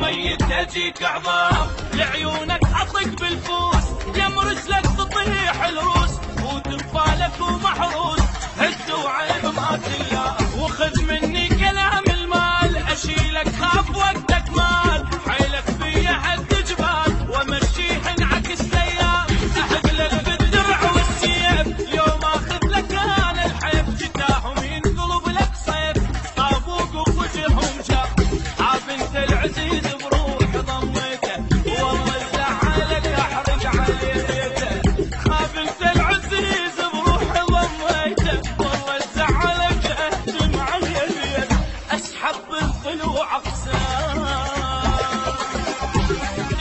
ميت تجيك عظام، لعيونك اطق بالفوس، يم رجلك تطيح الروس، وتنفالك ومحروس، هد وعيب ما تلام، وخذ مني كلام المال، اشيلك خاف وقتك مال، حيلك فيا هد جبال، وامشيه انعكس الايام، احقلك بالدرع والسيف، يوم اخذ لك انا الحيف، جتاهم ينقلب لك صيف، طابوق ووجههم جاف، عاب انت العزيز بروح ضميته، والله زعلك احرق عليته، خاف انت العزيز بروح ضميته، والله زعلك اهجم على اليد، اسحب بالضلوع اقسام،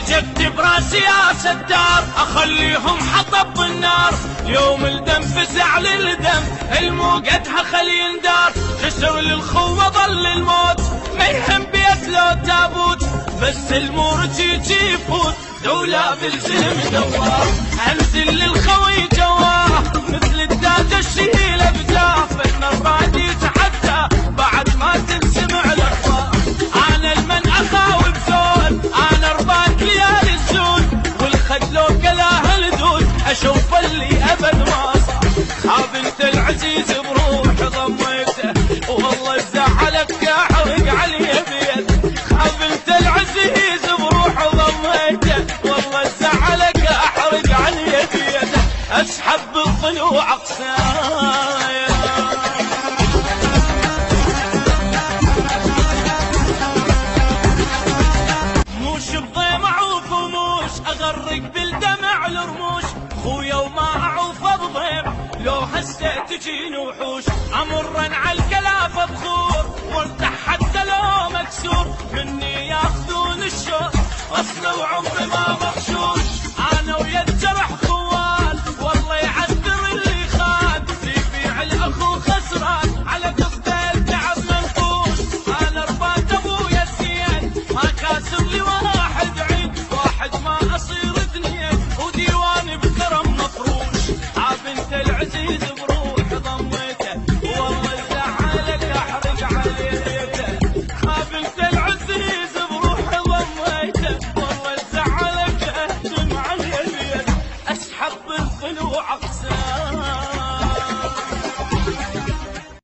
جبت براسي يا ستار، اخليهم حطب بالنار، يوم الدم فزع للدم، الموقتها خلي يندار، جسر للخوة ظل الموت، ما يهم بيت لو تابوت، بس المورج يجي يفوت، دولة بالزلم دوار، انزل للخوي جواه، مثل الداج الشيله بجاه، فإن الراد يتحدى بعد ما تنسمع الاخبار، انا المن اخاوي بزول، انا رباك ليالي الزول، والخد لو كلاه الدود، اشوف اللي ابد ما صار، خاف انت العزيز بروح ضميته، والله زعلك احرق عليه بيد، خاف انت العزيز بروح ضميته، والله زعلك احرق عليه بيد، اسحب بالضلوع اقسايا، موش بضيمع وفموش، اغرق بالدمع الرموش، خويا وما اعوف بضيم، لو هسه تجيني وحوش، امرن على الكلافه بخور، وارتاح حتى لو مكسور، مني ياخذون الشوق، اصل وعمري